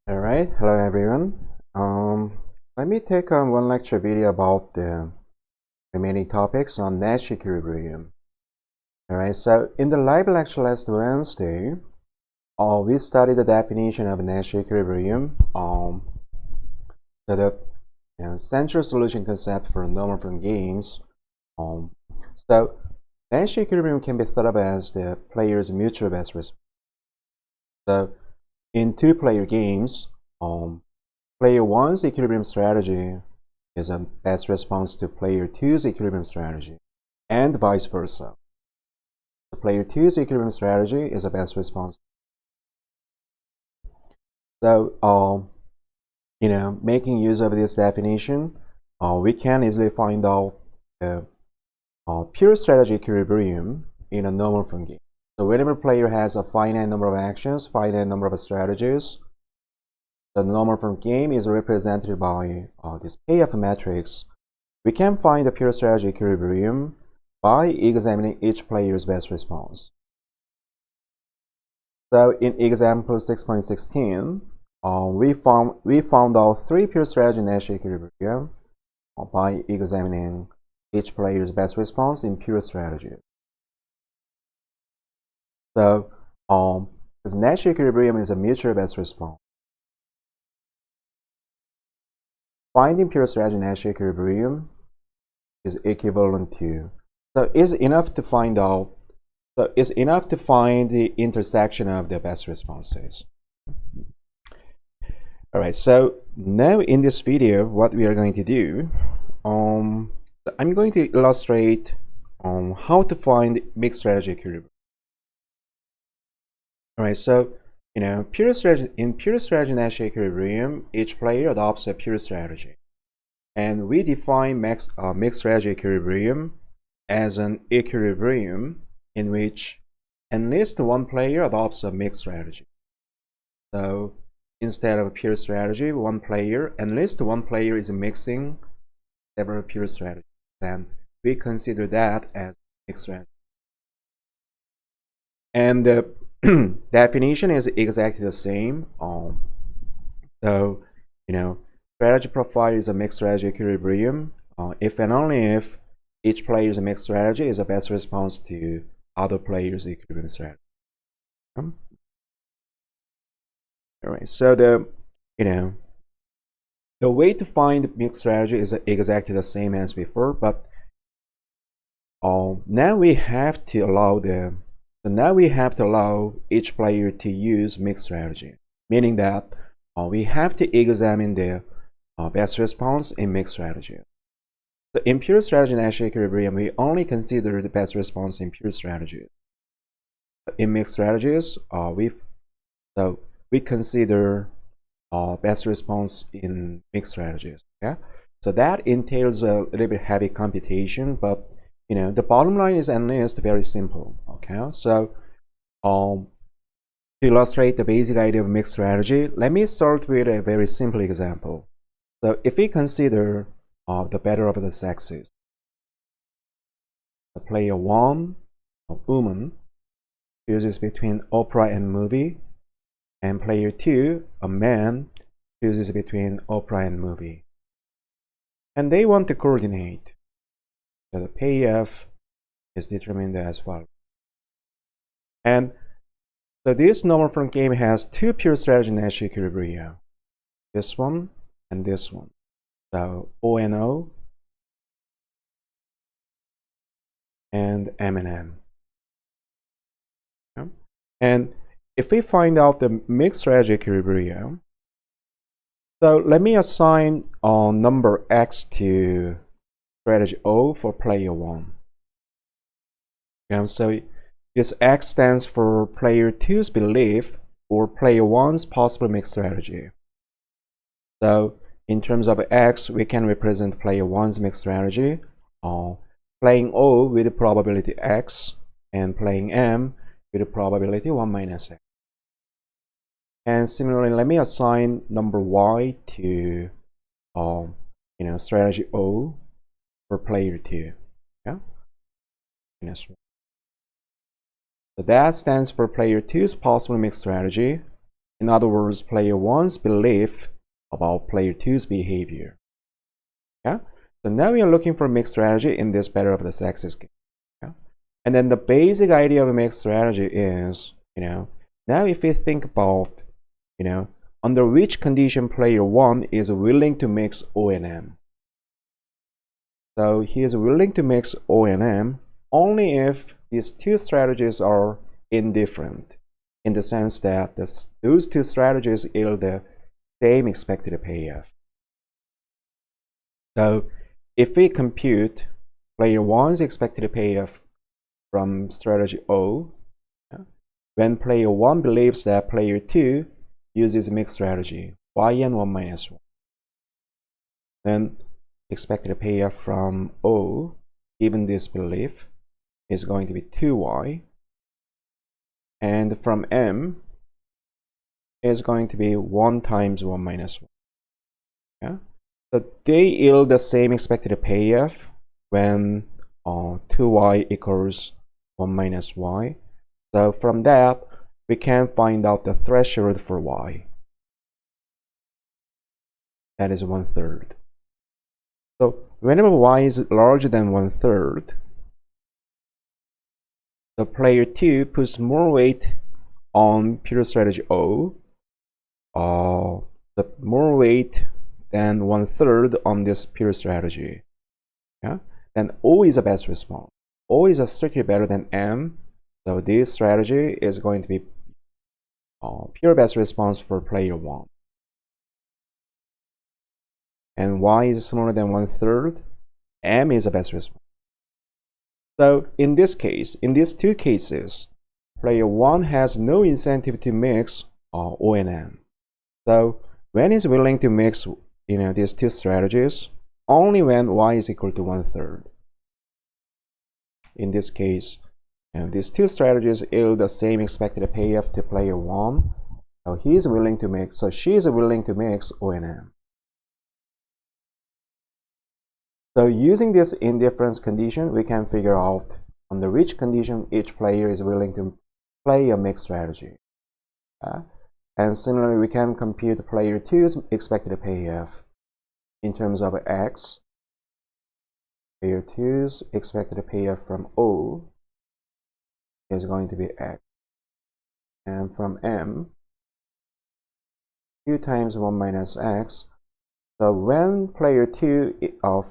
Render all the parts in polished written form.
All right, hello everyone. Let me take one lecture video about the remaining topics on Nash equilibrium. All right, so in the live lecture last Wednesday, we studied the definition of Nash equilibrium. So the central solution concept for normal from games. So Nash equilibrium can be thought of as the player's mutual best response. So in two-player games, player 1's equilibrium strategy is a best response to player 2's equilibrium strategy, and vice versa. The player 2's equilibrium strategy is a best response. So, making use of this definition, we can easily find out the pure strategy equilibrium in a normal form game. So whenever player has a finite number of actions, finite number of strategies, the normal form game is represented by this payoff matrix. We can find the pure strategy equilibrium by examining each player's best response. So in example 6.16, we found out three pure strategy Nash equilibrium by examining each player's best response in pure strategy. So this Nash equilibrium is a mutual best response. Finding pure strategy Nash equilibrium is equivalent to, so it's enough to find out, so it's enough to find the intersection of the best responses. All right, so now in this video, what we are going to do, I'm going to illustrate how to find mixed strategy equilibrium. All right, so in pure strategy Nash equilibrium, each player adopts a pure strategy, and we define mixed strategy equilibrium as an equilibrium in which at least one player adopts a mixed strategy. So instead of a pure strategy, at least one player is mixing several pure strategies, and we consider that as mixed strategy. And the definition is exactly the same. So strategy profile is a mixed strategy equilibrium if and only if each player's mixed strategy is the best response to other players' equilibrium strategy. All right, so the way to find mixed strategy is exactly the same as before, but now we have to allow each player to use mixed strategy, meaning that we have to examine the best response in mixed strategy. So in pure strategy Nash equilibrium, we only consider the best response in pure strategy. In mixed strategies, we consider best response in mixed strategies. Okay, so that entails a little bit heavy computation, but the bottom line is at least very simple. Okay, so to illustrate the basic idea of mixed strategy, let me start with a very simple example. So if we consider the better of the sexes, the player 1, a woman, chooses between opera and movie, and player 2, a man, chooses between opera and movie. And they want to coordinate. So the payoff is determined as follows. And so this normal form game has two pure strategy Nash equilibria, this one and this one. So O and O and M and M. Okay. And if we find out the mixed strategy equilibrium, so let me assign number X to strategy O for player 1. So this X stands for player 2's belief or player 1's possible mixed strategy. So in terms of X, we can represent player 1's mixed strategy, playing O with probability X, and playing M with probability 1 minus X. And similarly, let me assign number Y to strategy O for player 2. Yeah? So that stands for player 2's possible mixed strategy, In other words, player 1's belief about player 2's behavior. Yeah? So now we are looking for mixed strategy in this battle of the sexes game. Yeah? And then the basic idea of a mixed strategy is, now if we think about, under which condition player 1 is willing to mix O and M. So he is willing to mix O and M only if these two strategies are indifferent, in the sense that those two strategies yield the same expected payoff. So if we compute player 1's expected payoff from strategy O, when player 1 believes that player 2 uses mixed strategy, yn 1 minus 1, then expected payoff from O, given this belief, is going to be 2y, and from M is going to be 1 times 1 minus 1. Yeah? So they yield the same expected payoff when 2y equals 1 minus y. So from that, we can find out the threshold for y. That is 1/3. So whenever y is larger than 1/3, the player 2 puts more weight on pure strategy O, the more weight than 1/3 on this pure strategy. Yeah? Then O is the best response. O is strictly better than M, so this strategy is going to be pure best response for player 1. And Y is smaller than 1/3, M is the best response. So in this case, in these two cases, player 1 has no incentive to mix O and M. So when he's willing to mix these two strategies, only when y is equal to 1/3. In this case, these two strategies yield the same expected payoff to player 1. So she is willing to mix O and M. So using this indifference condition, we can figure out under which condition each player is willing to play a mixed strategy. And similarly, we can compute player 2's expected payoff in terms of x. Player 2's expected payoff from O is going to be x. And from M, 2 times 1 minus x. So when player 2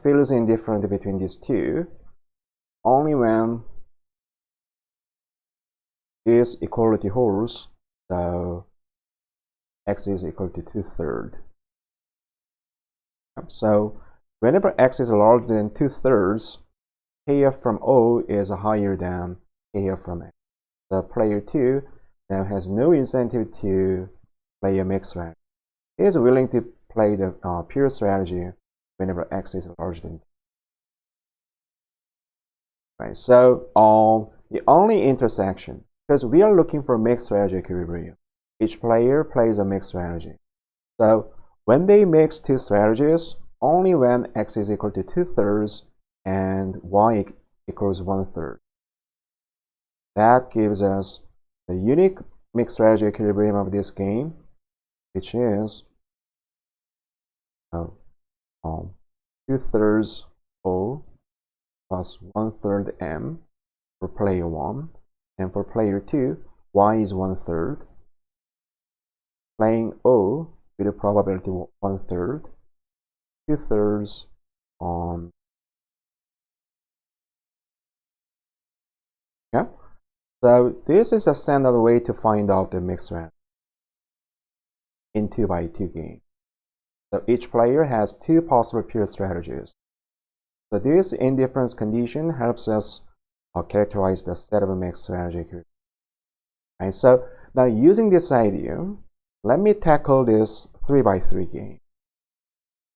feels indifferent between these two, only when this equality holds, so x is equal to 2/3. So whenever x is larger than 2/3, payoff from O is higher than payoff from x. So player 2 now has no incentive to play a mixed strategy. He is willing to play the pure strategy whenever x is larger than 2. Right, so the only intersection, because we are looking for mixed strategy equilibrium, each player plays a mixed strategy. So when they mix two strategies, only when x is equal to 2/3 and y equals 1/3. That gives us the unique mixed strategy equilibrium of this game, which is 2/3 O plus 1/3 M for player 1, and for player 2, y is 1/3. Playing O with a probability 1/3, 2/3 on. Yeah. So this is a standard way to find out the mixed strategy in 2x2 game. So each player has two possible pure strategies. So this indifference condition helps us characterize the set of a mixed strategy. Right, so now using this idea, let me tackle this 3x3 game.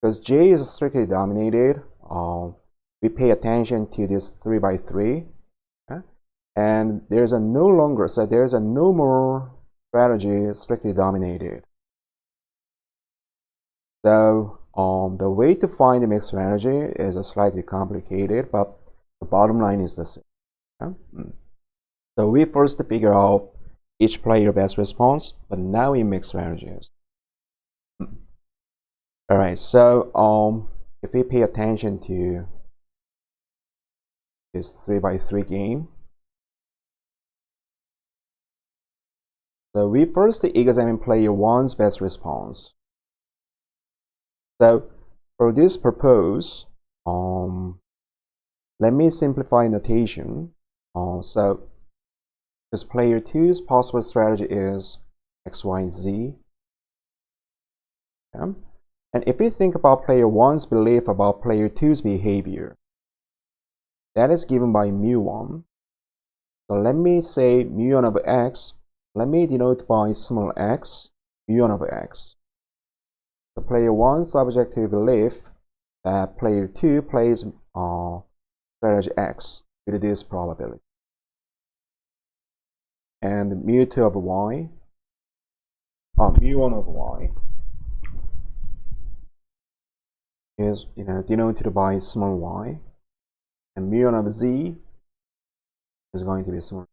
Because J is strictly dominated, we pay attention to this 3x3, and there's no more strategy strictly dominated. So the way to find the mixed strategy is slightly complicated, but the bottom line is the same. So we first figure out each player best response, but now in mixed strategies. All right, so if we pay attention to this 3x3 game, so we first examine player 1's best response. So for this purpose, let me simplify notation. So this player 2's possible strategy is X, Y, Z. Okay? And if we think about player 1's belief about player 2's behavior, that is given by mu1. So let me say mu1 of x. Let me denote by small x, mu1 of x. So player 1's subjective belief that player 2 plays strategy x with this probability. And mu2 of y, mu1 of y is denoted by small y, and mu1 of z is going to be small.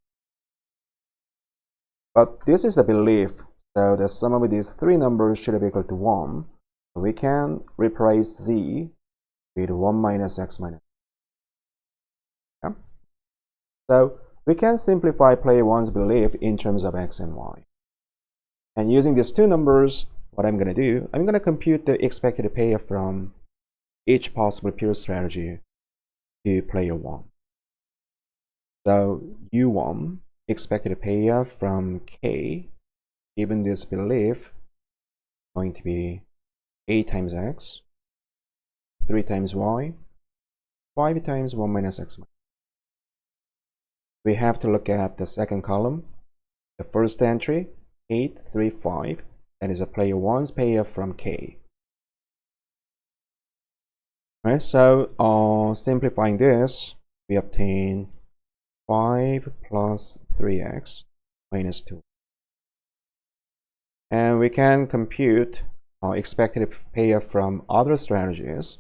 But this is the belief, so the sum of these three numbers should be equal to 1. So we can replace z with 1 minus x minus. Okay? So we can simplify player 1's belief in terms of x and y. And using these two numbers, what I'm going to do, I'm going to compute the expected payoff from each possible pure strategy to player 1. So u1, expected payoff from k, given this belief, going to be 8 times x, 3 times y, 5 times 1 minus x minus. We have to look at the second column. The first entry, 8, 3, 5. That is a player 1's payoff from k. Right, so simplifying this, we obtain 5 plus 3x minus 2. And we can compute expected payoff from other strategies.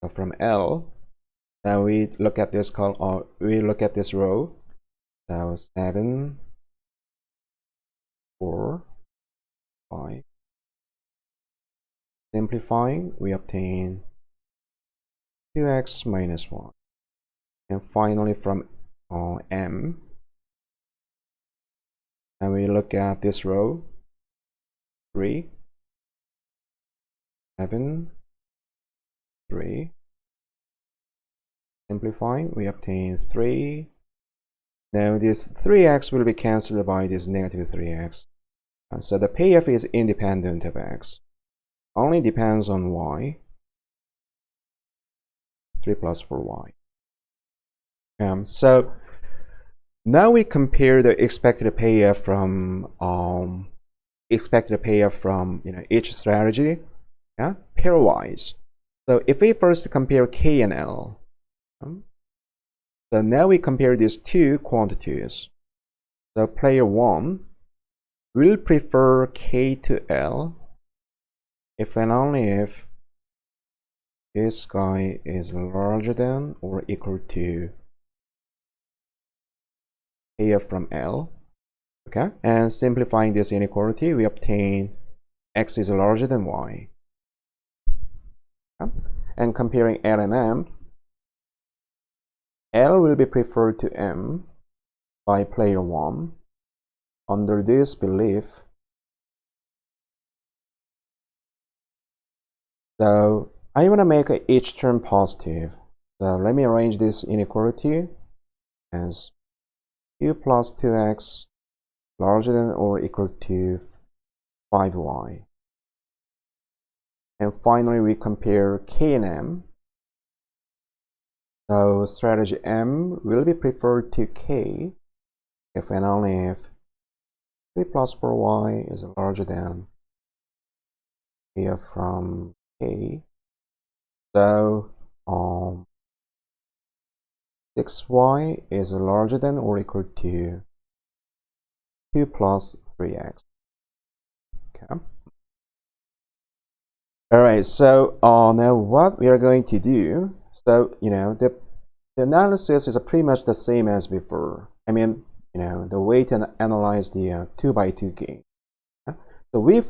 So from L, then we look at this column, we look at this row. So 7, 4, 5. Simplifying, we obtain 2x minus 1. And finally from M, and we look at this row, 3, 7, 3. Simplifying, we obtain 3. Now this 3x will be cancelled by this negative 3x. So the payoff is independent of x. Only depends on y. 3 plus 4y. So now we compare the expected payoff from each strategy, pairwise. So if we first compare k and l, so now we compare these two quantities. So player 1 will prefer k to l if and only if this guy is larger than or equal to payoff from L. Okay, and simplifying this inequality, we obtain x is larger than y. Okay? And comparing L and M, L will be preferred to M by player 1 under this belief. So I want to make each term positive. So let me arrange this inequality as 2 plus 2x larger than or equal to 5y. And finally, we compare k and m. So strategy M will be preferred to k if and only if 3 plus 4y is larger than here from k. So 6y is larger than or equal to 2 plus 3x. Okay. All right, so now what we are going to do, so the analysis is pretty much the same as before. I mean, the way to analyze the 2x2 game. So we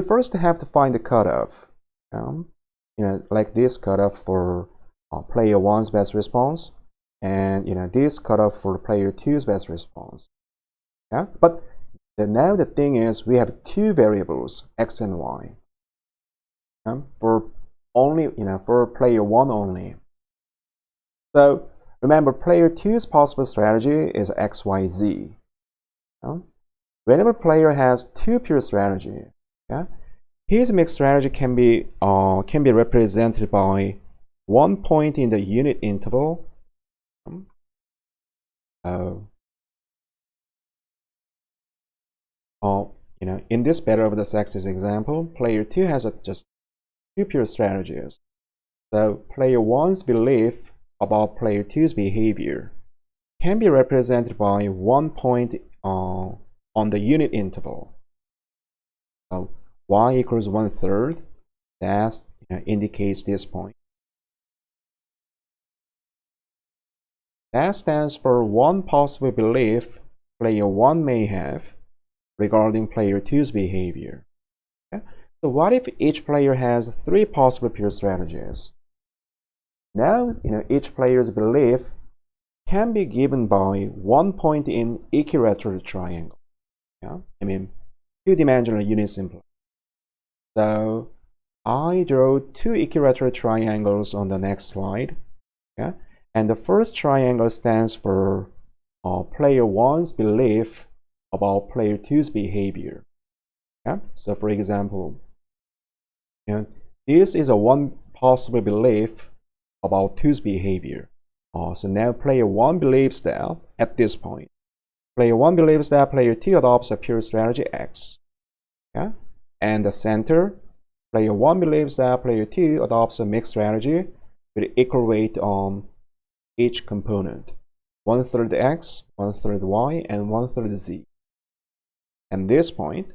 first have to find the cutoff. Like this cutoff for player 1's best response, and this cutoff for player 2's best response. Yeah, but now the thing is we have two variables, x and y. For only for player 1 only. So remember, player 2's possible strategy is x, y, z. Whenever player has two pure strategy, his mixed strategy can be represented by one point in the unit interval. In this better of the sexes example, player 2 has just two pure strategies. So player 1's belief about player 2's behavior can be represented by one point on the unit interval. So y equals 1/3. That indicates this point. That stands for one possible belief player 1 may have regarding player 2's behavior. So what if each player has three possible pure strategies? Now, each player's belief can be given by one point in equilateral triangle. I mean, two-dimensional unit simply. So I draw two equilateral triangles on the next slide. And the first triangle stands for player 1's belief about player 2's behavior. So for example, this is a one possible belief about 2's behavior. So now player 1 believes that at this point, player 1 believes that player 2 adopts a pure strategy x. And the center, player 1 believes that player 2 adopts a mixed strategy with equal weight on each component, 1/3 x, 1/3 y, and 1/3 z. And this point,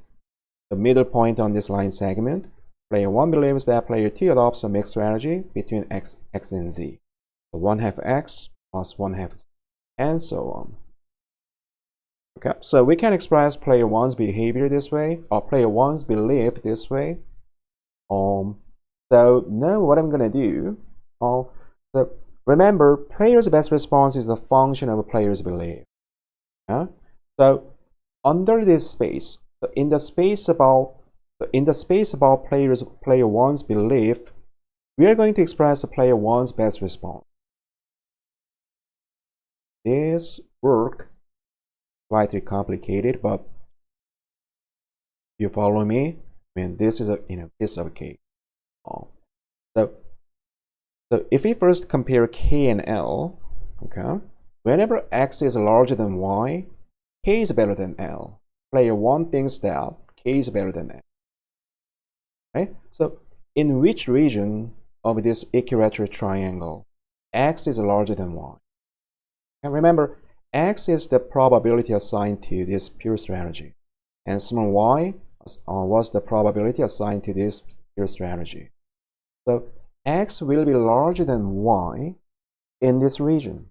the middle point on this line segment, player 1 believes that player 2 adopts a mixed strategy between x and z. So 1/2 x plus 1/2 z, and so on. Okay, so we can express player 1's behavior this way, or player 1's belief this way. So now what I'm going to do, so remember, player's best response is the function of a player's belief. So under this space, so in the space about player 1's belief, we are going to express the player 1's best response. This work slightly complicated, but you follow me. I mean, this is this okay. So if we first compare k and l, whenever x is larger than y, k is better than l. Player 1 thinks that k is better than l. Right? So in which region of this equilateral triangle x is larger than y? And remember, x is the probability assigned to this pure strategy, and small y was the probability assigned to this pure strategy. So x will be larger than y in this region.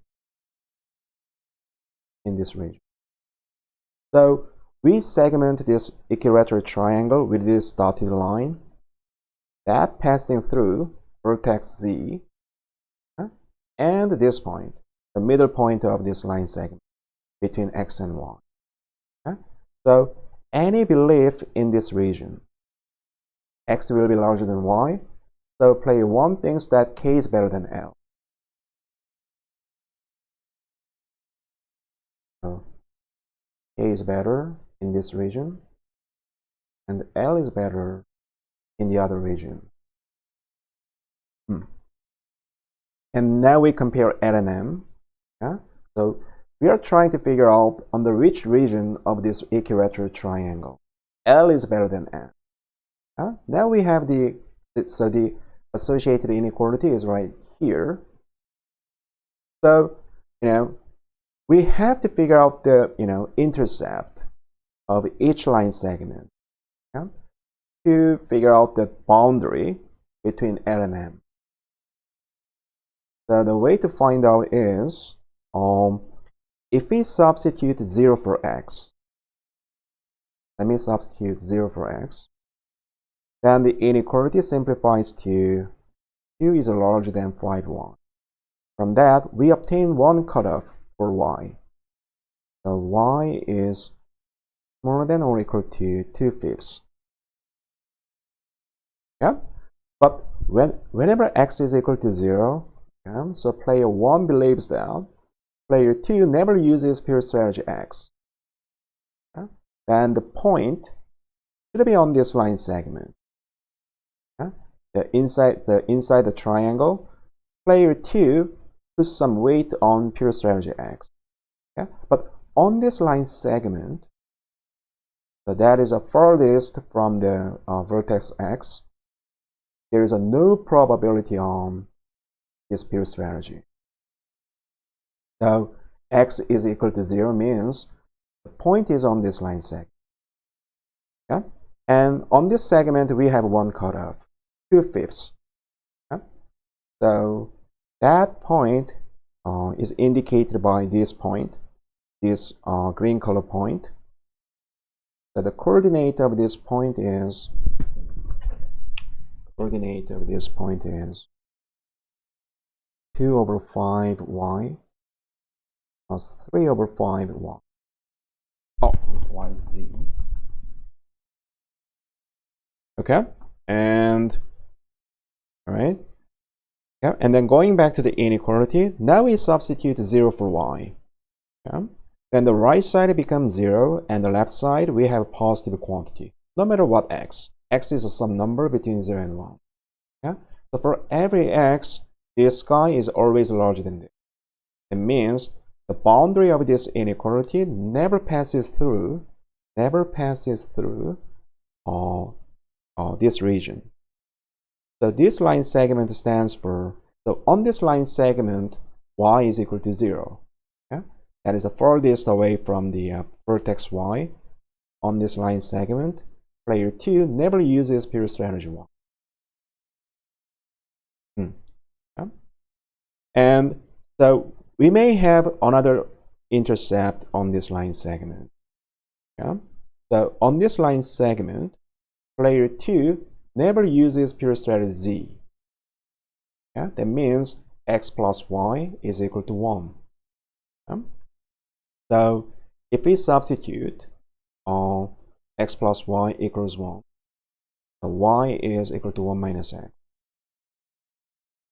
So we segment this equilateral triangle with this dotted line that passing through vertex z and this point, the middle point of this line segment between x and y. So any belief in this region, x will be larger than y. So player 1 thinks that k is better than l. So k is better in this region, and l is better in the other region. And now we compare L and M. So we are trying to figure out under which region of this equilateral triangle L is better than M. Now we have the associated inequality is right here. So we have to figure out the intercept of each line segment to figure out the boundary between L and M. So the way to find out is if we substitute 0 for x, let me substitute 0 for x, then the inequality simplifies to 2 is larger than 5y. From that, we obtain one cutoff for y. So y is smaller than or equal to 2/5. Yeah? But whenever x is equal to 0, so player 1 believes that player 2 never uses pure strategy x. Then the point should be on this line segment. Inside the triangle, player 2 puts some weight on pure strategy x. But on this line segment, so that is the farthest from the vertex x, there is no probability on this pure strategy. So x is equal to 0 means the point is on this line segment. And on this segment, we have one cutoff, 2/5. So that point is indicated by this point, this green color point. So the coordinate of this point is 2/5y plus 3/5y. Oh, it's yz. Okay, and all right. Yeah, and then going back to the inequality, now we substitute 0 for y. Okay? Then the right side becomes 0, and the left side we have a positive quantity. No matter what x is some number between 0 and 1. Okay? So for every x, this guy is always larger than this. It means the boundary of this inequality never passes through this region. So this line segment stands for, so on this line segment, y is equal to 0. Okay? That is the furthest away from the vertex y. On this line segment, player 2 never uses pure strategy y. Okay? And so we may have another intercept on this line segment. Okay? So on this line segment, player 2 never uses pure strategy z. Yeah? That means x plus y is equal to 1. Yeah? So if we substitute x plus y equals 1, so y is equal to 1 minus x.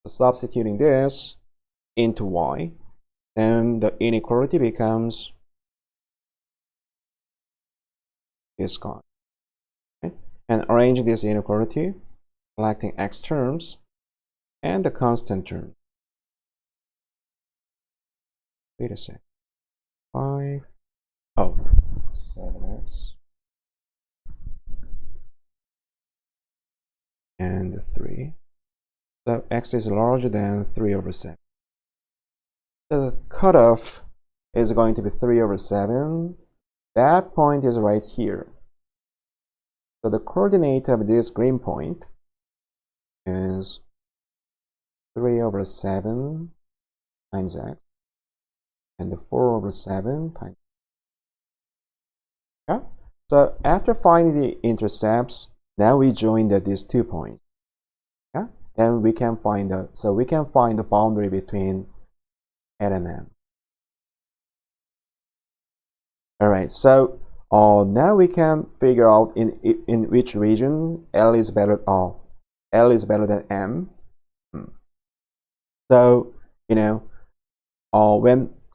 So substituting this into y, then the inequality becomes this guy. Okay? And arrange this inequality, collecting x terms and the constant term. Wait a sec. 7x and 3. So x is larger than 3/7. So the cutoff is going to be 3/7. That point is right here. So the coordinate of this green point is 3/7 times x and the 4/7 times. Yeah? So after finding the intercepts, now we join these 2 points. Yeah? Then we can find the boundary between L and M. All right. So now we can figure out in which region L is better than M.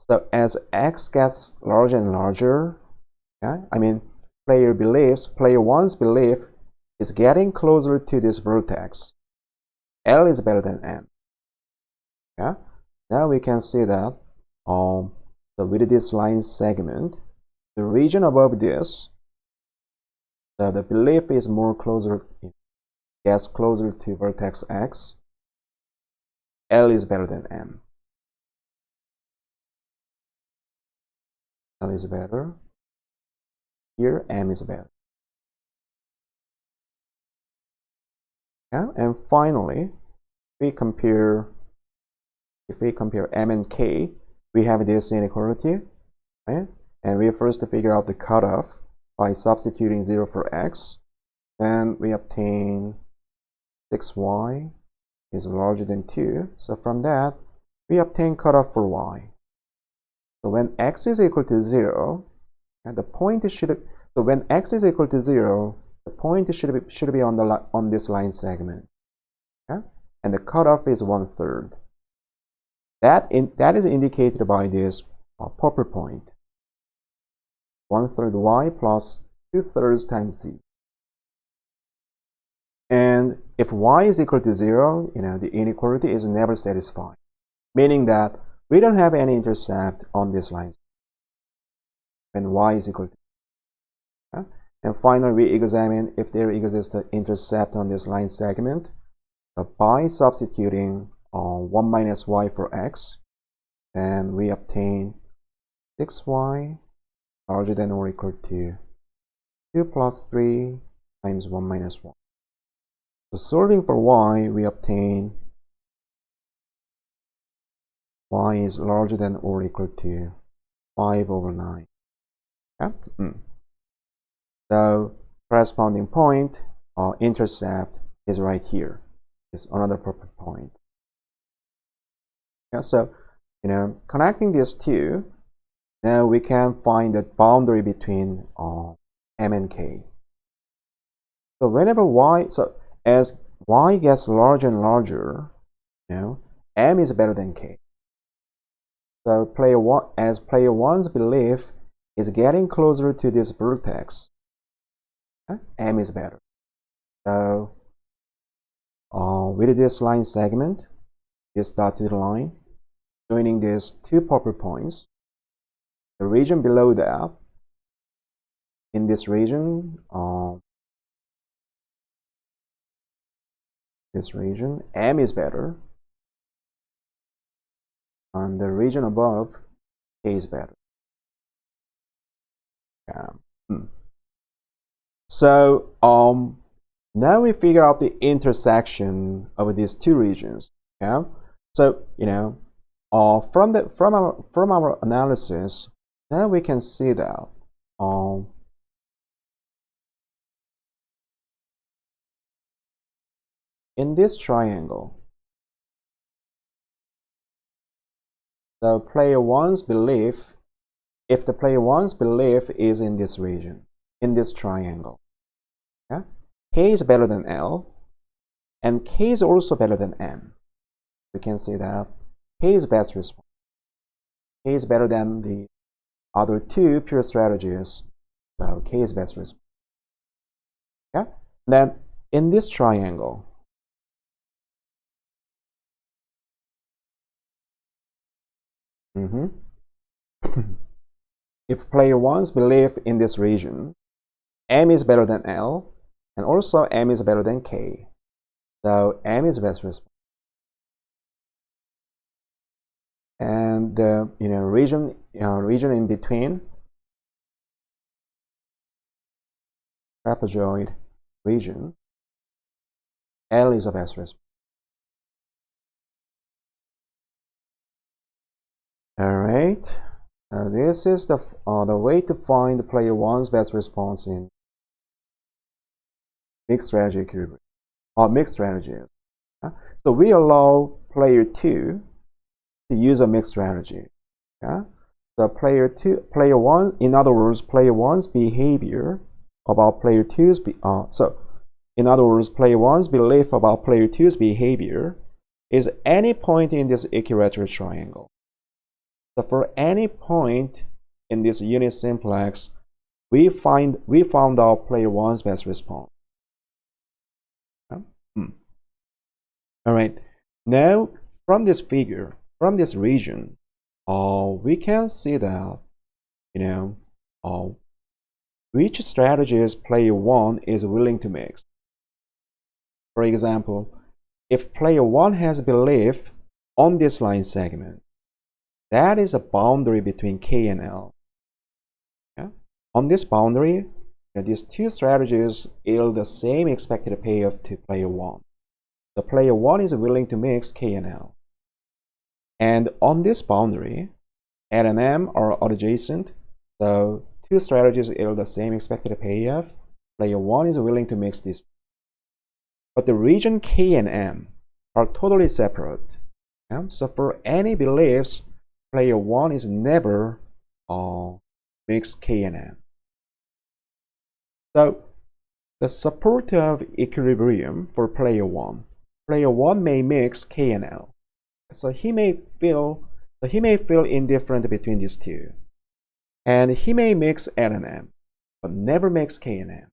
So as x gets larger and larger, yeah, I mean player 1's belief is getting closer to this vertex. L is better than M. Yeah. Now we can see that so with this line segment, the region above this, so the belief is gets closer to vertex x. L is better than M. L is better. Here, M is better. Yeah? And finally, if we compare M and K, we have this inequality. right? And we first figure out the cutoff by substituting 0 for x. Then we obtain 6y is larger than 2. So from that, we obtain cutoff for y. So when x is equal to 0, and the point should, so when x is equal to 0, the point should be on this line segment. Okay? And the cutoff is 1/3. That is indicated by this purple point. 1/3 y plus 2/3 times z. And if y is equal to 0, the inequality is never satisfied, meaning that we don't have any intercept on this line when y is equal to 0. And finally, we examine if there exists an intercept on this line segment. So by substituting 1 minus y for x, then we obtain 6y larger than or equal to 2 plus 3 times 1 minus 1. So solving for y, we obtain y is larger than or equal to 5/9. Okay? So corresponding point or intercept is right here. It's another purple point. Yeah, so connecting these two, now we can find the boundary between m and k. So whenever as y gets larger and larger, m is better than k. So player 1's belief is getting closer to this vertex, m is better. So with this line segment, this dotted line, joining these two purple points, the region below that, in this region, m is better, and the region above, k is better. So now we figure out the intersection of these two regions. Yeah. So from our analysis, now we can see that in this triangle, so player 1's belief, if the player 1's belief is in this region, in this triangle, yeah, k is better than L, and k is also better than m. We can see that k is best response. K is better than the other two pure strategies, so k is best response. Okay? Then in this triangle, if player 1's belief in this region, m is better than L, and also m is better than k. So m is best response. And the region in between, trapezoid region, L is the best response. All right. This is the way to find the player 1's best response in mixed strategy equilibrium, or mixed strategies. So we allow player 2 to use a mixed strategy. Yeah? So player 1, in other words, player 1's behavior about player 2's in other words, player 1's belief about player 2's behavior is any point in this equilateral triangle. So for any point in this unit simplex, we found out player 1's best response. All right. Now from this figure, from this region, we can see that which strategies player 1 is willing to mix. For example, if player 1 has belief on this line segment, that is a boundary between k and L. Yeah? On this boundary, these two strategies yield the same expected payoff to player 1. So player 1 is willing to mix k and L. And on this boundary, L and M are adjacent, so two strategies yield the same expected payoff. Player 1 is willing to mix these. But the region K and M are totally separate. So for any beliefs, player 1 is never mix K and M. So the support of equilibrium for player 1 may mix K and L. So he may feel indifferent between these two. And he may mix L and M, but never mix K and M,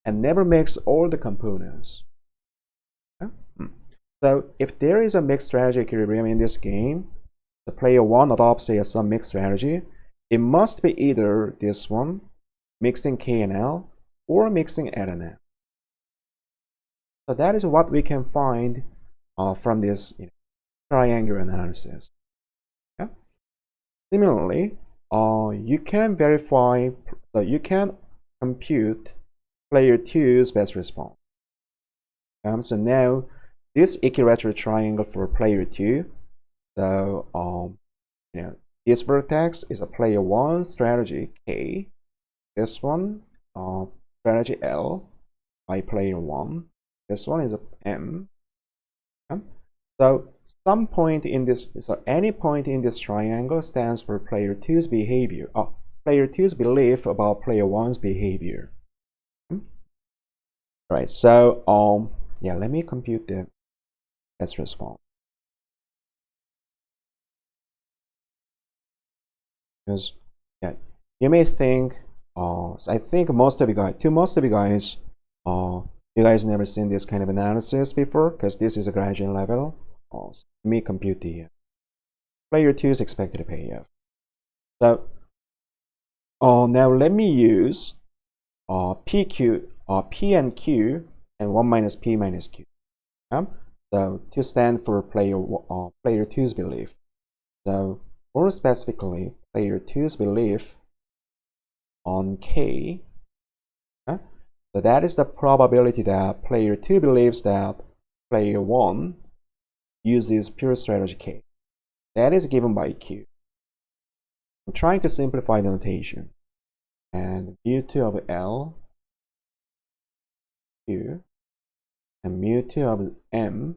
and never mix all the components. So if there is a mixed strategy equilibrium in this game, the player 1 adopts some mixed strategy, it must be either this one, mixing K and L, or mixing L and M. So that is what we can find from this triangle analysis. Yeah? Similarly, you can verify, so you can compute player 2's best response. So now this equilateral triangle for player 2, so this vertex is a player 1 strategy K, this one strategy L by player 1, this one is a M. So some point in this, so any point in this triangle stands for player 2's behavior, player 2's belief about player 1's behavior. Right, so yeah, let me compute the best response. Because yeah, you may think, so I think most of you guys, you guys never seen this kind of analysis before, because this is a graduate level. So let me compute the player 2's expected payoff. So now let me use P and Q and 1 minus P minus Q. So to stand for player 2's belief. So more specifically, player 2's belief on K. So that is the probability that player 2 believes that player 1 uses pure strategy K. That is given by Q. I'm trying to simplify the notation. And mu2 of L, Q, and mu2 of M,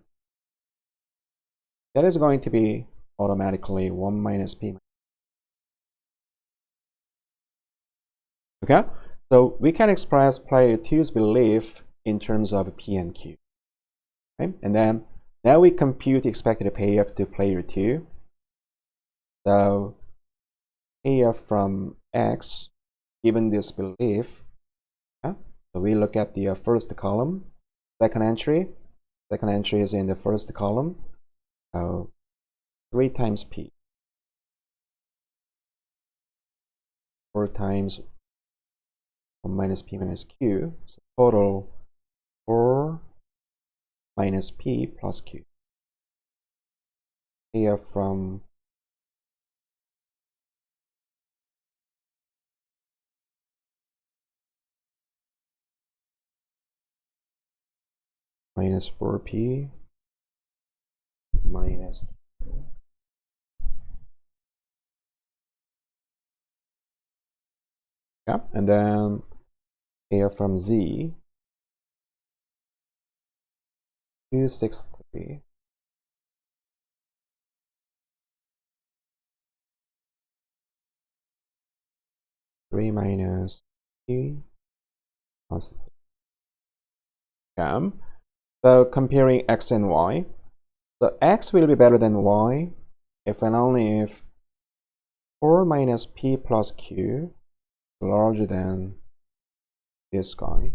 that is going to be automatically 1 minus P. Okay? So we can express player 2's belief in terms of P and Q. Okay? And then now we compute expected payoff to player 2. So payoff from X given this belief. So we look at the first column, second entry. Second entry is in the first column. So 3 times P. 4 times 1 minus P minus Q. So total 4 minus P plus Q. Payoff from minus 4P minus and then payoff from Z 263 3 minus P plus so comparing X and Y. So X will be better than Y if and only if 4 minus P plus Q is larger than this guy.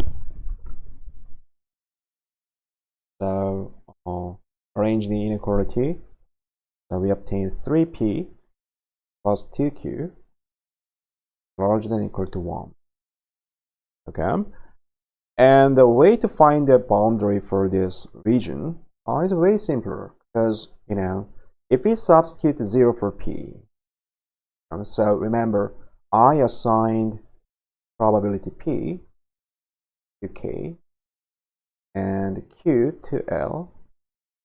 So arrange the inequality. So we obtain 3P plus 2Q larger than or equal to 1. Okay? And the way to find the boundary for this region is way simpler, because if we substitute 0 for P, so remember I assigned probability P to K and Q to L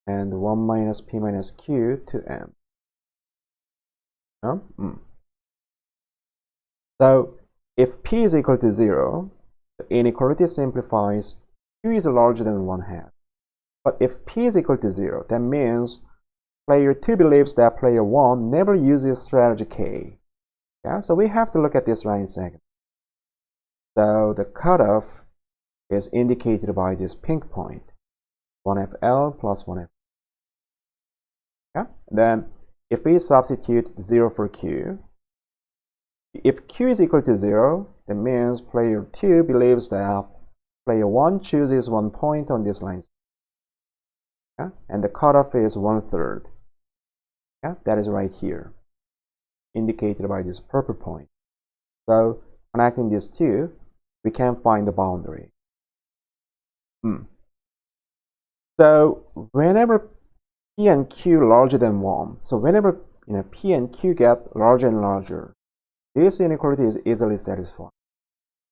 and 1 minus P minus Q to M. So if P is equal to 0, the inequality simplifies. Q is larger than 1/2. But if P is equal to 0, that means player 2 believes that player 1 never uses strategy K. Yeah, so we have to look at this line segment. So the cutoff is indicated by this pink point, 1FL plus 1F. Yeah? Then if we substitute 0 for Q, if Q is equal to 0, that means player 2 believes that player 1 chooses 1 point on this line. Yeah? And the cutoff is 1/3. Yeah? That is right here, indicated by this purple point. So connecting these two, we can find the boundary. So whenever P and Q larger than 1, so whenever P and Q get larger and larger, this inequality is easily satisfied.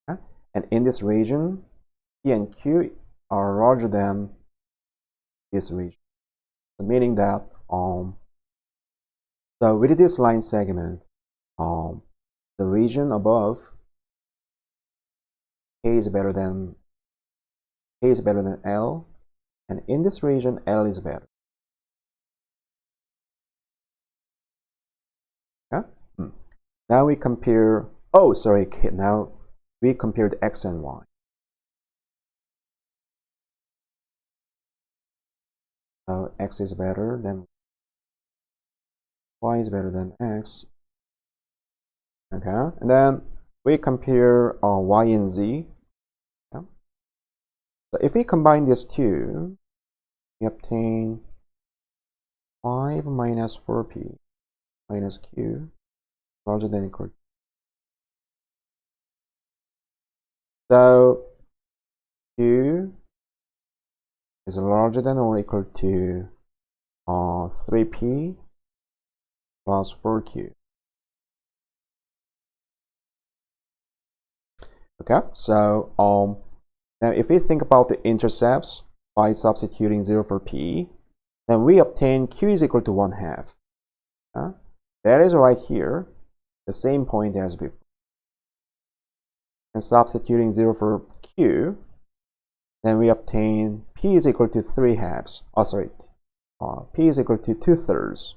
Okay? And in this region, P and Q are larger than this region, so meaning that so with this line segment, the region above K is better than L, and in this region L is better. Yeah? Now we compare. Oh, sorry. Now we compared X and Y. So X is better than Y is better than X. Okay, and then we compare Y and Z. Okay. So if we combine these two, we obtain 5 minus 4P minus Q larger than or equal. So Q is larger than or equal to 3P plus 4Q. Okay, so now if we think about the intercepts by substituting 0 for P, then we obtain Q is equal to 1/2. That is right here, the same point as before. And substituting 0 for Q, then we obtain P is equal to 3/2. Oh, sorry, P is equal to 2/3.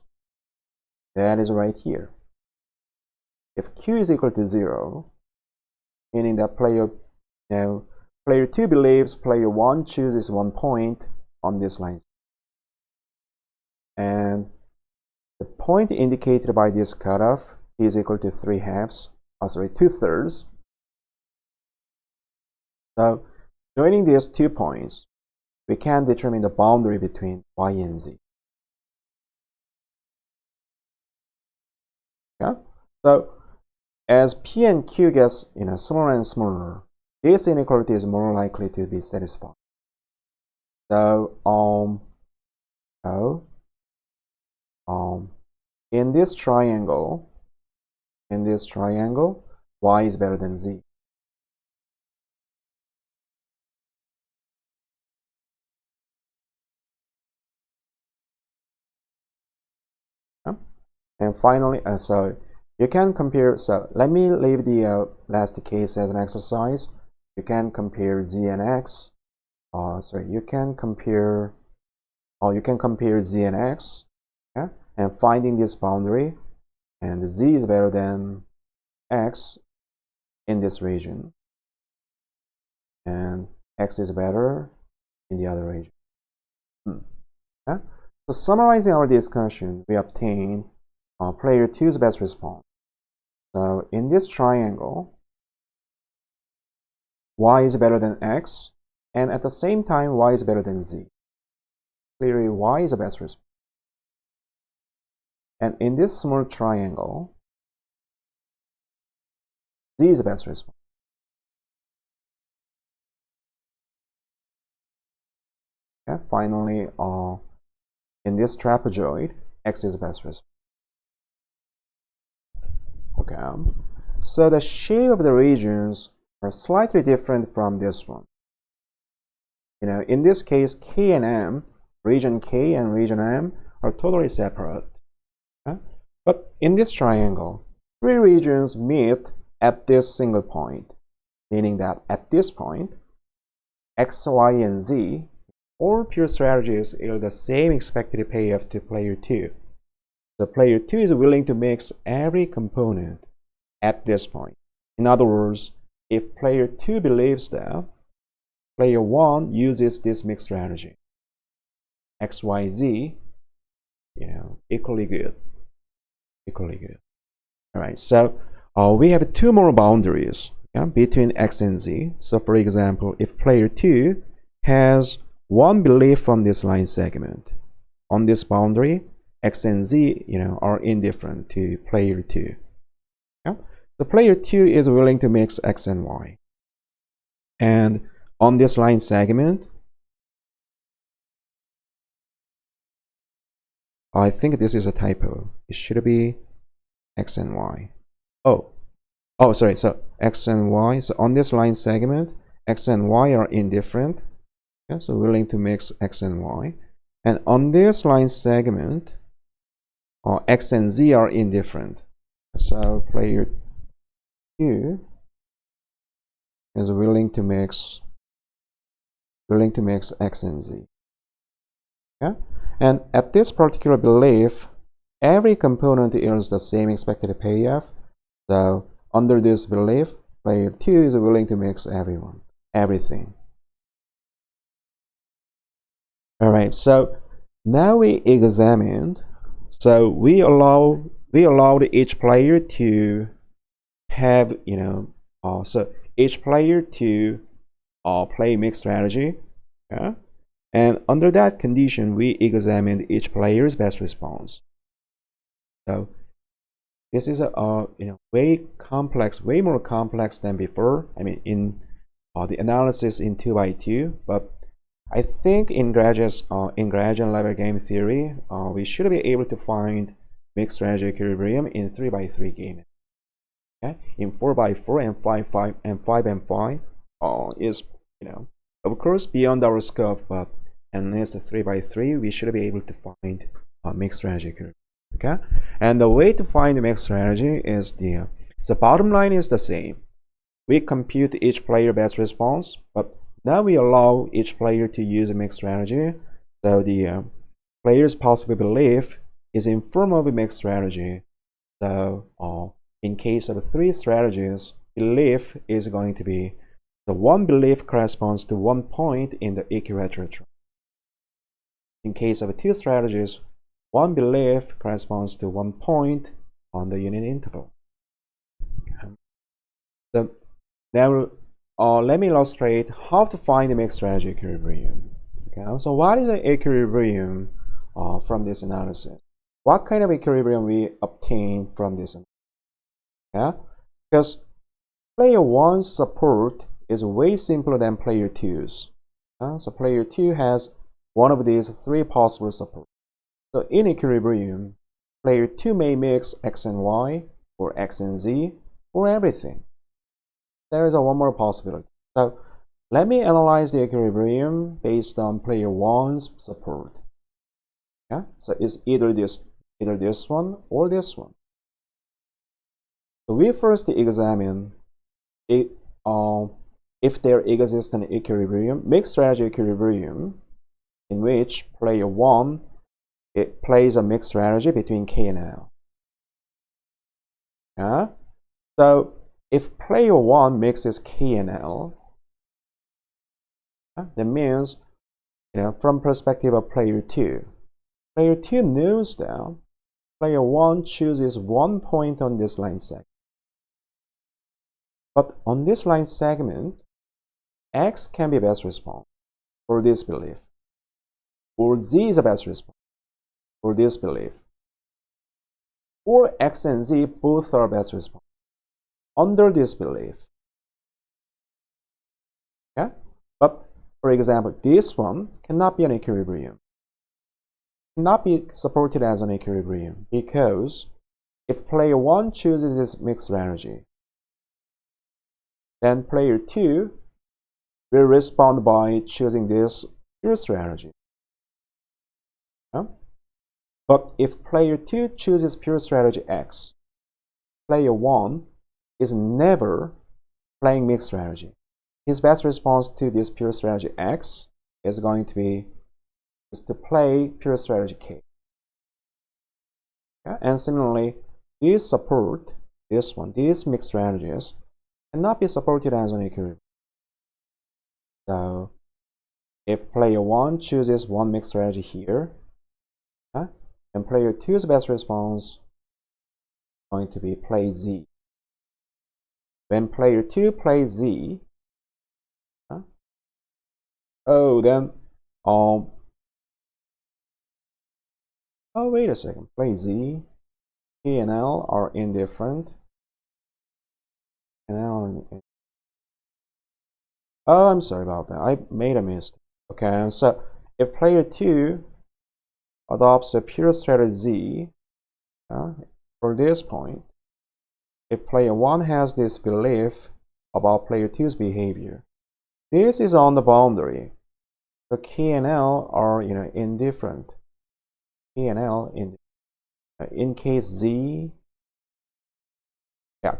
That is right here. If Q is equal to 0, meaning that player 2 believes player 1 chooses 1 point on this line. And the point indicated by this cutoff is equal to 2/3. So joining these 2 points, we can determine the boundary between Y and Z. Okay? So as P and Q gets smaller and smaller, this inequality is more likely to be satisfied. So in this triangle, Y is better than Z. Okay? And finally, so you can compare. So let me leave the last case as an exercise. You can compare Z and X. You can compare Z and X, okay? And finding this boundary, and Z is better than X in this region, and X is better in the other region. Okay? So summarizing our discussion, we obtain player 2's best response. So in this triangle, Y is better than X, and at the same time, Y is better than Z. Clearly, Y is the best response. And in this small triangle, Z is the best response. Okay, finally, in this trapezoid, X is the best response. Okay, so the shape of the regions are slightly different from this one. In this case, K and M, region K and region M, are totally separate. Okay? But in this triangle, 3 regions meet at this single point, meaning that at this point, X, Y, and Z, all pure strategies yield the same expected payoff to player 2. So player 2 is willing to mix every component at this point. In other words, if player 2 believes that player 1 uses this mixed strategy, X, Y, Z, equally good. All right, so we have two more boundaries between X and Z. So for example, if player 2 has one belief on this line segment, on this boundary, X and Z are indifferent to player 2. So player 2 is willing to mix X and Y. And on this line segment, I think this is a typo. It should be X and Y. Oh, sorry. So X and Y. So on this line segment, X and Y are indifferent. So willing to mix X and Y. And on this line segment, X and Z are indifferent. So player 2 is willing to mix X and Z. And at this particular belief, every component yields the same expected payoff. So under this belief, player 2 is willing to mix everything. All right, so now we examined. So we allowed each player to have so each player to play mixed strategy. And under that condition, we examined each player's best response. So this is a way more complex than before. I mean, in the analysis in 2x2, but I think in graduate level game theory, we should be able to find mixed strategy equilibrium in 3x3 game. In 4x4 and 5x5 and 5x5 is of course beyond our scope, but in this 3x3 we should be able to find mixed strategy equilibrium. And the way to find the mixed strategy is the bottom line is the same. We compute each player best response, but now we allow each player to use a mixed strategy. So the player's possible belief is in form of a mixed strategy. So in case of 3 strategies, belief is going to be the one belief corresponds to 1 point in the equilateral triangle. In case of 2 strategies, one belief corresponds to 1 point on the unit interval. So now let me illustrate how to find the mixed strategy equilibrium. So what is the equilibrium from this analysis? What kind of equilibrium we obtain from this analysis? Because player 1's support is way simpler than player 2's. So player 2 has one of these 3 possible supports. So in equilibrium, player 2 may mix X and Y, or X and Z, or everything. There is one more possibility. So let me analyze the equilibrium based on player 1's support. So it's either this one or this one. So we first examine if there exists an equilibrium, mixed strategy equilibrium, in which player 1 plays a mixed strategy between K and L. So if player 1 mixes K and L, that means from perspective of player 2 knows that player 1 chooses 1 point on this line segment. But on this line segment, X can be best response for this belief, or Z is the best response for this belief, or X and Z both are best response under this belief. But for example, this one cannot be an equilibrium, cannot be supported as an equilibrium, because if player 1 chooses this mixed strategy, then player 2 will respond by choosing this pure strategy. But if player 2 chooses pure strategy X, player 1 is never playing mixed strategy. His best response to this pure strategy X is going to be to play pure strategy K. Yeah? And similarly, these support this one. These mixed strategies cannot be supported as an equilibrium. So if player 1 chooses one mixed strategy here, and player 2's best response is going to be play Z. When player 2 plays Z, then oh wait a second, play Z, K and L are indifferent. Oh, I'm sorry about that. I made a mistake. Okay, so if player 2 adopts a pure strategy Z for this point, if player 1 has this belief about player 2's behavior, this is on the boundary. So K and L are indifferent. K and L in case Z,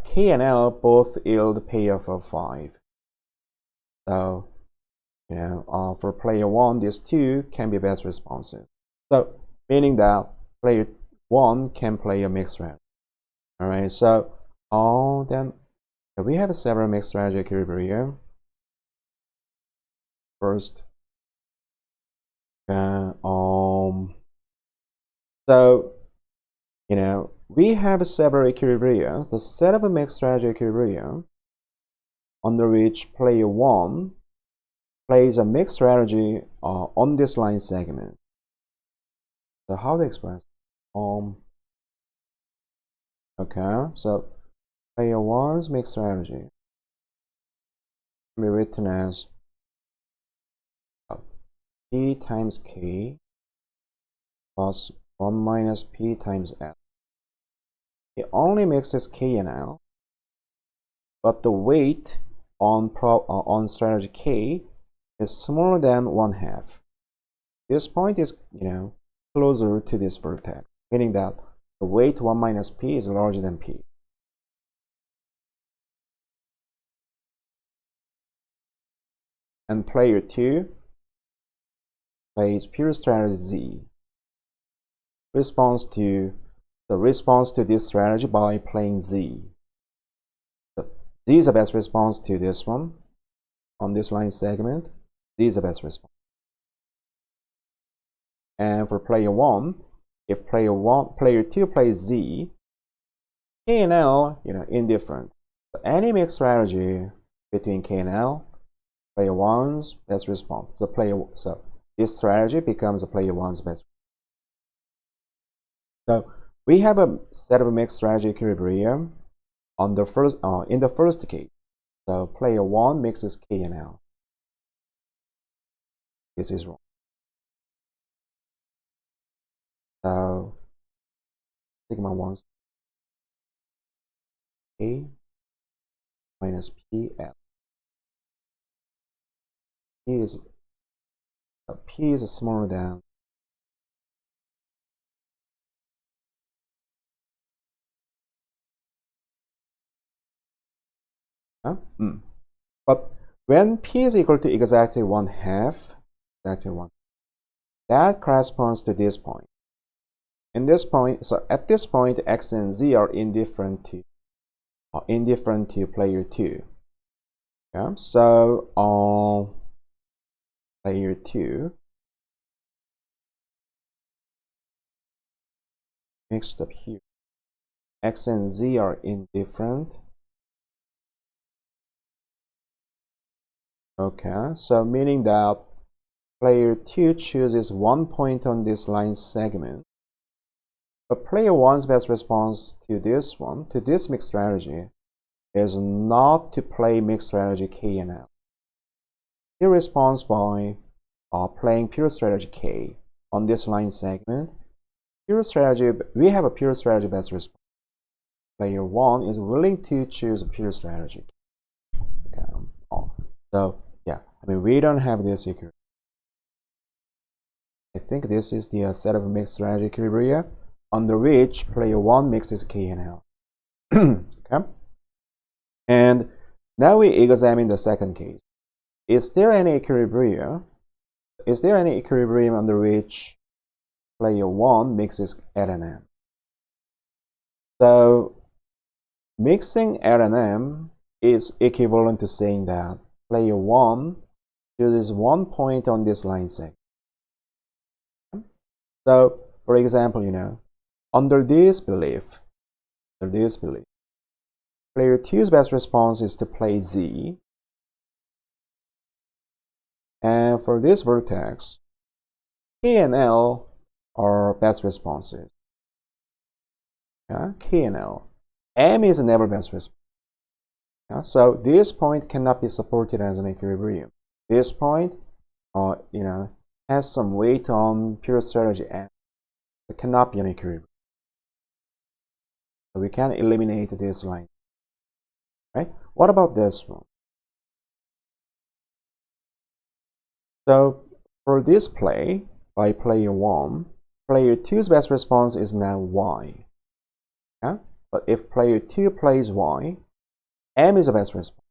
K and L both yield payoff of 5. So for player 1, these two can be best responses. So meaning that player 1 can play a mixed strategy. All right. So then we have several mixed strategy equilibrium. First, so we have several equilibria. The set of a mixed strategy equilibrium under which player 1 plays a mixed strategy on this line segment. So how to express? Okay, so player 1's mixed strategy can be written as P times K plus 1 minus P times L. It only mixes K and L, but the weight on strategy K is smaller than 1/2. This point is closer to this vertex, meaning that the weight 1 minus P is larger than P. And player 2 plays pure strategy Z. Responds to this strategy by playing Z. So Z is the best response to this one on this line segment. Z is the best response. And for player 1, if player 2 plays Z, K and L, indifferent. So any mixed strategy between K and L, player 1's best response. So this strategy becomes a player 1's best. So we have a set of mixed strategy equilibrium on the first in the first case. So player 1 mixes K and L. This is wrong. So sigma 1 K minus PL. P is smaller than but when P is equal to exactly 1/2, that corresponds to this point. In this point, so at this point, X and Z are indifferent to player 2. Yeah, so player 2 mixed up here. X and Z are indifferent. Okay, so meaning that player 2 chooses one point on this line segment, but player 1's best response to this mixed strategy, is not to play mixed strategy K and L. He responds by playing pure strategy K on this line segment. We have a pure strategy best response. Player 1 is willing to choose a pure strategy. Okay. So yeah, we don't have this equilibrium. I think this is the set of mixed strategy equilibria under which player 1 mixes K and L. Okay. And now we examine the second case. Is there any equilibrium? Is there any equilibrium under which player 1 mixes L and M? So mixing L and M is equivalent to saying that player 1 chooses one point on this line segment. So, for example, under this belief, player 2's best response is to play Z. And for this vertex, K and L are best responses. K and L. M is never best response. So this point cannot be supported as an equilibrium. This point, has some weight on pure strategy M. It cannot be an equilibrium. So we can eliminate this line. Right? What about this one? So for this play, by player 1, player 2's best response is now Y. But if player 2 plays Y, M is the best response.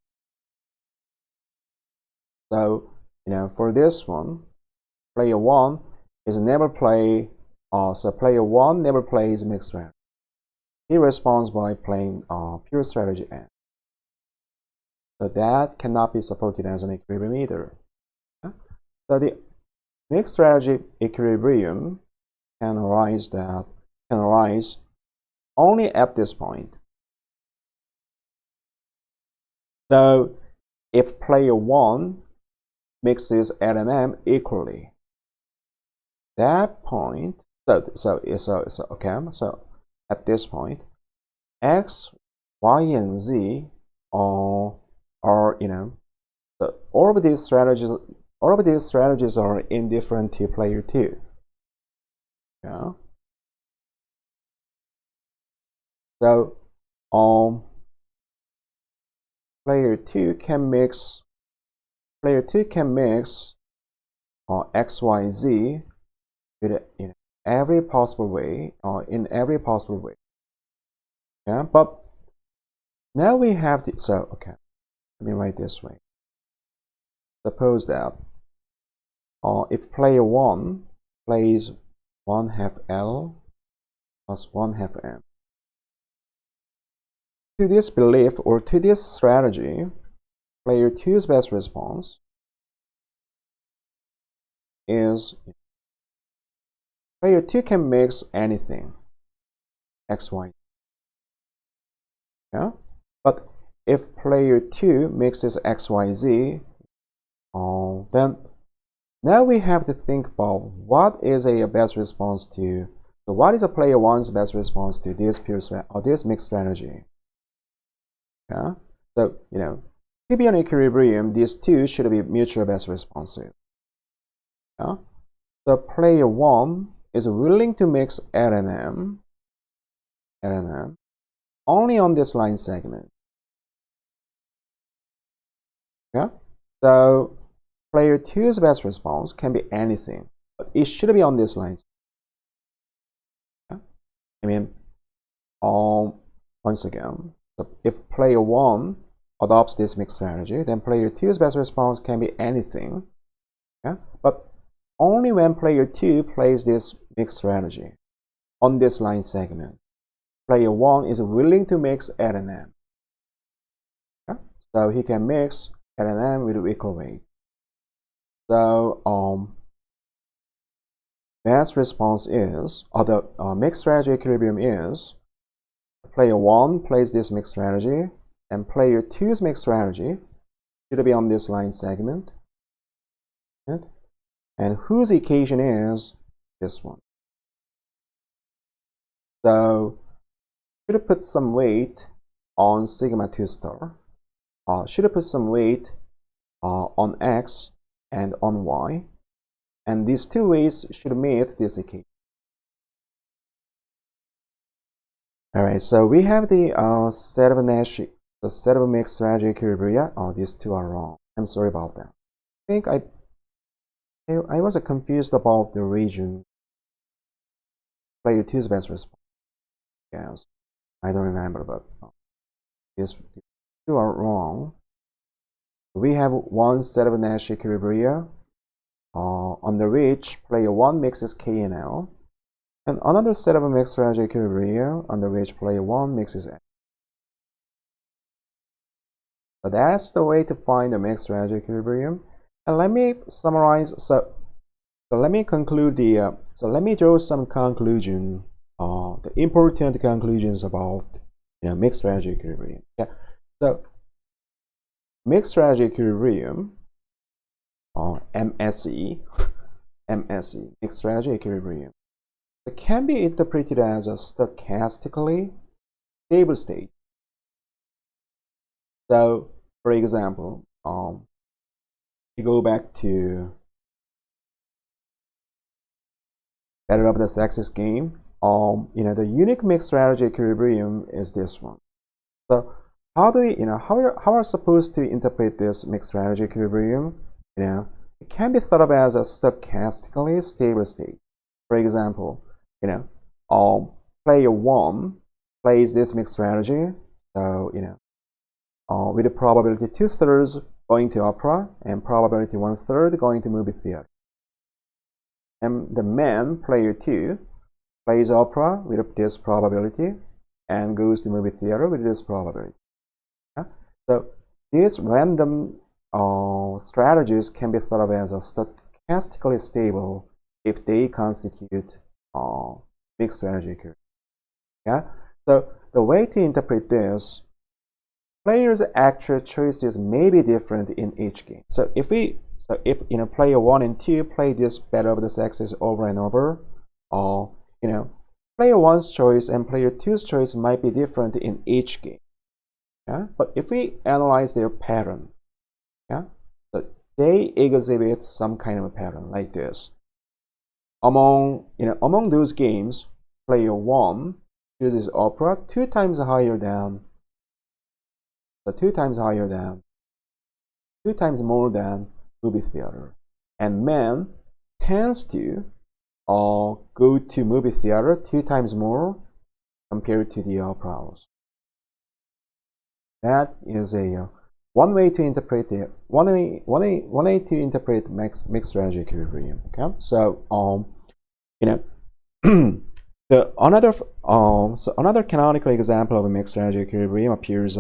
So, for this one, player 1 is never play, so player 1 never plays mixed strategy. He responds by playing pure strategy M. So that cannot be supported as an equilibrium either. So the mixed strategy equilibrium can arise only at this point. So if player 1 mixes L and M equally, that point, so at this point, X, Y, and Z are so all of these strategies are indifferent to player 2. So player 2 can mix X, Y, Z with every possible way, in every possible way. But now we have the, let me write this way. Suppose that if player 1 plays 1/2 L plus 1/2 M. To this belief or to this strategy, player 2's best response is player 2 can mix anything, X, Y. But if player 2 mixes X, Y, Z, then now we have to think about what is a best response to. So what is a player 1's best response to this this mixed strategy? So to be an equilibrium, these two should be mutual best responses. So player 1 is willing to mix L and M only on this line segment. So player 2's best response can be anything, but it should be on this line. Once again, so if player 1 adopts this mixed strategy, then player 2's best response can be anything. But only when player 2 plays this mixed strategy on this line segment, player 1 is willing to mix L and M. So he can mix L and M with equal weight. So best response is, or the mixed strategy equilibrium is, player 1 plays this mixed strategy, and player 2's mixed strategy should be on this line segment. And whose equation is this one. So should put some weight on sigma 2 star. Should put some weight on X and on Y. And these two weights should meet this equation. Alright, so we have the set of Nash, the set of mixed strategy equilibria. These two are wrong. I'm sorry about that. I think I was confused about the region. Player 2's best response. Yes, I don't remember, but this two are wrong. We have one set of Nash equilibria under which player 1 mixes K and L, and another set of mixed range equilibria under which player 1 mixes N. So that's the way to find the mixed range equilibrium. And let me summarize. So let me conclude the. So let me draw some conclusion. The important conclusions about mixed range equilibrium. Yeah. So mixed range equilibrium, MSE, mixed range equilibrium. It can be interpreted as a stochastically stable state. So, for example, we go back to better of the sexes game. The unique mixed strategy equilibrium is this one. So, how do we, how are supposed to interpret this mixed strategy equilibrium? It can be thought of as a stochastically stable state. For example, player 1 plays this mixed strategy. So, with a probability 2/3 going to opera and probability 1/3 going to movie theater. And the man, player 2, plays opera with this probability and goes to movie theater with this probability. So these random strategies can be thought of as a stochastically stable if they constitute mixed strategy. So the way to interpret this, players' actual choices may be different in each game. So if player 1 and 2 play this battle of the sexes over and over, player 1's choice and player 2's choice might be different in each game. But if we analyze their pattern, so they exhibit some kind of a pattern like this. Among those games, player 1 chooses opera 2 times higher than. So 2 times more than movie theater. And man tends to go to movie theater 2 times more compared to the opera house. That is a one way to interpret it. One way to interpret mixed strategy equilibrium. Okay, so another canonical example of a mixed strategy equilibrium appears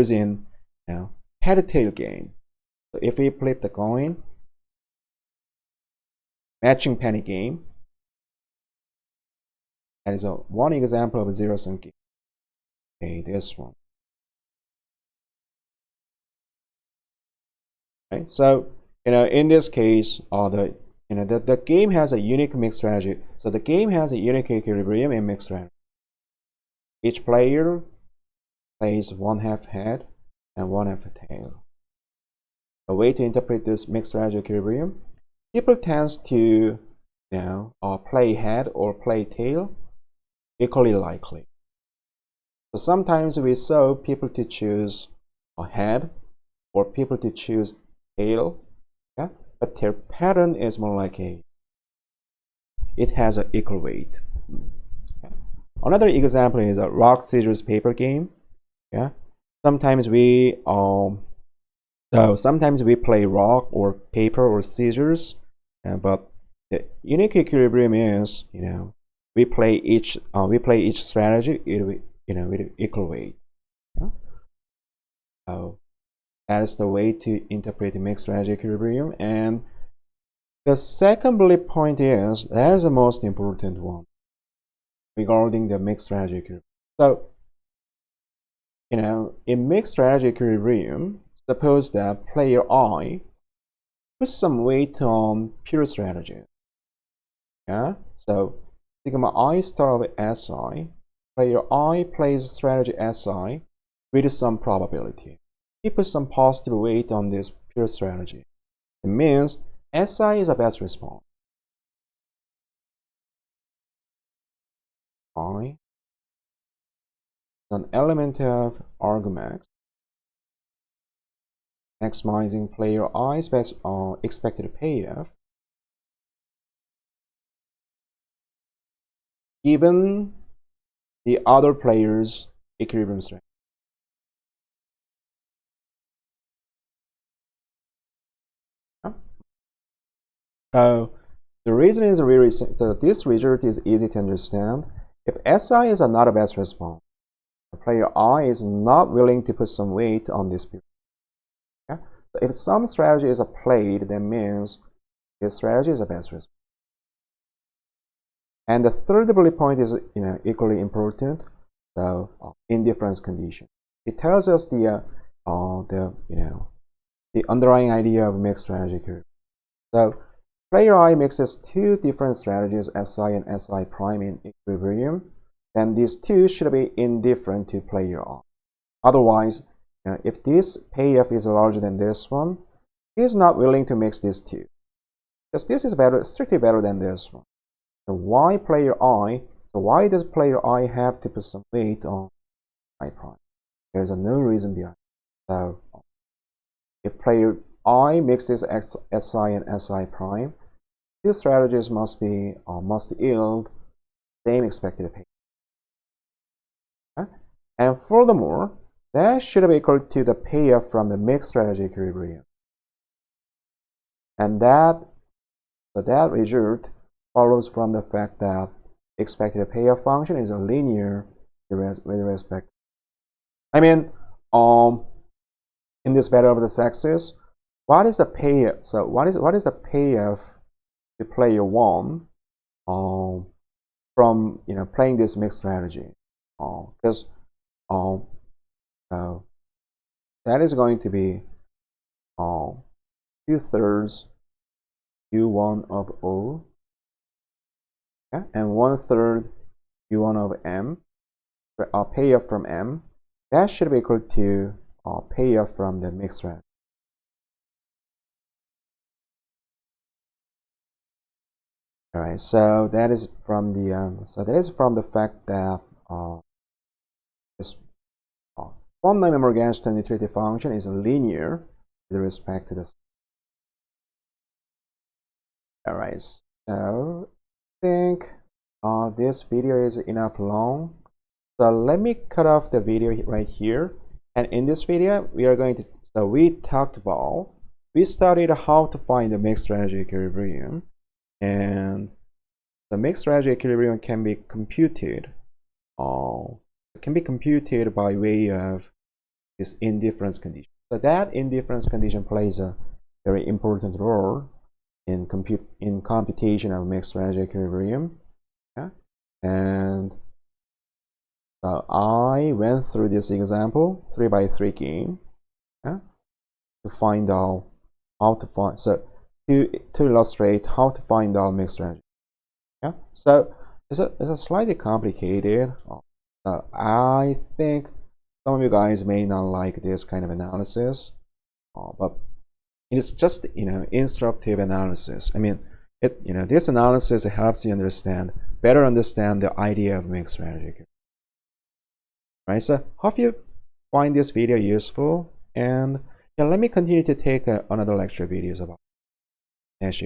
in head-tail game. So if we flip the coin, matching penny game, that is one example of a zero-sum game. Okay, this one. Okay, so in this case, the game has a unique mixed strategy. So the game has a unique equilibrium in mixed strategy. Each player plays 1/2 head and 1/2 tail. A way to interpret this mixed strategy equilibrium, people tend to play head or play tail equally likely. So sometimes we saw people to choose a head or people to choose tail, but their pattern is more like it has an equal weight. Another example is a rock, scissors, paper game. Sometimes we play rock or paper or scissors, but the unique equilibrium is we play each strategy with equal weight. So that is the way to interpret the mixed strategy equilibrium. And the second bullet point is that is the most important one regarding the mixed strategy equilibrium. So in mixed strategy equilibrium, suppose that player I puts some weight on pure strategy. So sigma I star of Si, player I plays strategy Si with some probability. He puts some positive weight on this pure strategy. It means Si is the best response. I is an element of argmax, maximizing player I's best expected payoff given the other player's equilibrium strategy. So the reason is really simple. This result is easy to understand. If SI is not a best response, the player I is not willing to put some weight on this period. Okay? So if some strategy is played, that means this strategy is a best response. And the third bullet point is equally important. So indifference condition. It tells us the underlying idea of mixed strategy curve. So player I mixes two different strategies, SI and SI prime in equilibrium. Then these two should be indifferent to player I. Otherwise, if this payoff is larger than this one, he is not willing to mix these two, because this is strictly better than this one. So why player I? So why does player I have to put some weight on I prime? There's no reason behind it. So if player I mixes SI and SI prime, these strategies must yield same expected payoff. Okay? And furthermore, that should be equal to the payoff from the mixed strategy equilibrium. And that result follows from the fact that expected payoff function is a linear with respect. I mean, in this battle of the sexes, what is the payoff? So what is the payoff to player one from playing this mixed strategy? Because so that is going to be 2/3 U1 of O, okay? And 1/3 U1 of M, payoff from M. That should be equal to payoff from the mixed strategy. All right, so that is from the fact that this von Neumann-Morgenstern iterative function is linear with respect to this. All right, so I think this video is enough long. So let me cut off the video right here. And in this video, we are going to, so we studied how to find the mixed strategy equilibrium. And the mixed strategy equilibrium can be computed. By way of this indifference condition. So that indifference condition plays a very important role in computation of mixed strategy equilibrium. Yeah? And so I went through this example 3x3 game, yeah, to find out how to find, so to illustrate how to find out mixed strategy. Yeah, so it's a slightly complicated. I think some of you guys may not like this kind of analysis, but it's just instructive analysis. I mean, this analysis helps you better understand the idea of mixed strategy. Right, so hope you find this video useful, and let me continue to take another lecture videos about Nash.